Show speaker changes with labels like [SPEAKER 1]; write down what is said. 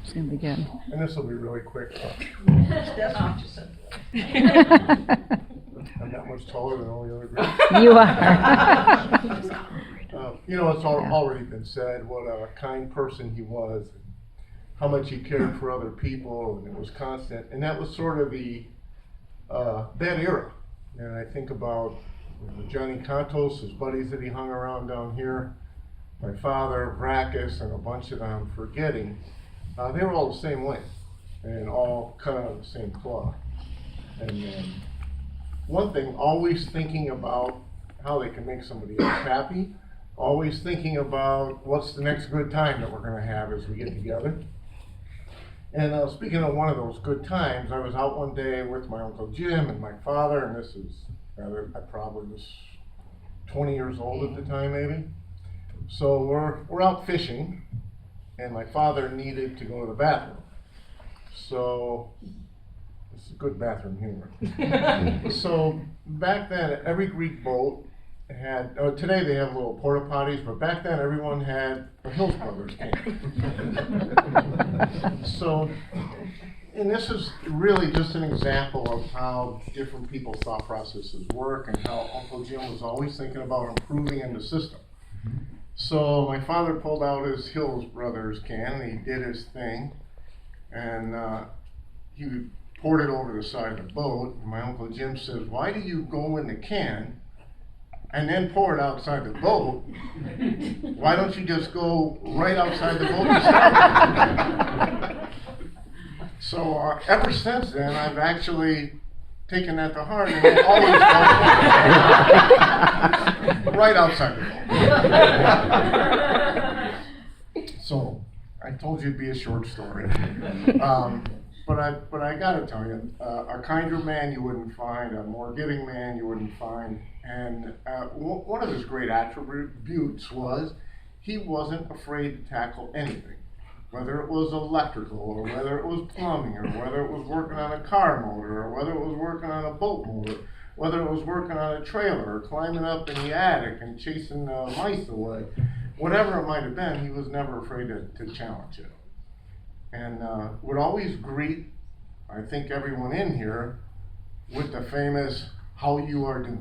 [SPEAKER 1] Soon begin.
[SPEAKER 2] And this will be really quick.
[SPEAKER 3] That's what you said.
[SPEAKER 2] I'm not much taller than all the other groups.
[SPEAKER 1] You are.
[SPEAKER 2] It's already been said what a kind person he was, how much he cared for other people, and it was constant. And that was sort of that era. And I think about Johnny Contos, his buddies that he hung around down here, my father, Harkis, and a bunch of them forgetting. They were all the same way, and all cut out of the same cloth. And one thing, always thinking about how they can make somebody else happy, always thinking about what's the next good time that we're going to have as we get together. And speaking of one of those good times, I was out one day with my Uncle Jim and my father, and I probably was 20 years old at the time, maybe. So we're out fishing, and my father needed to go to the bathroom. So it's a good bathroom humor. So back then, every Greek boat had, today they have little porta potties, but back then everyone had a Hills Brothers can. So, and this is really just an example of how different people's thought processes work and how Uncle Jim was always thinking about improving in the system. So my father pulled out his Hills Brothers can, and he did his thing, and he poured it over the side of the boat. And my Uncle Jim says, "Why do you go in the can and then pour it outside the boat? Why don't you just go right outside the boat and start?" So ever since then, I've actually taken that to heart, and I always go right outside the boat. So I told you it'd be a short story. But I gotta tell you, a kinder man you wouldn't find, a more giving man you wouldn't find. And one of his great attributes was he wasn't afraid to tackle anything, whether it was electrical, or whether it was plumbing, or whether it was working on a car motor, or whether it was working on a boat motor, whether it was working on a trailer, or climbing up in the attic and chasing mice away. Whatever it might have been, he was never afraid to challenge it. And would always greet, I think, everyone in here with the famous, "How you are doing."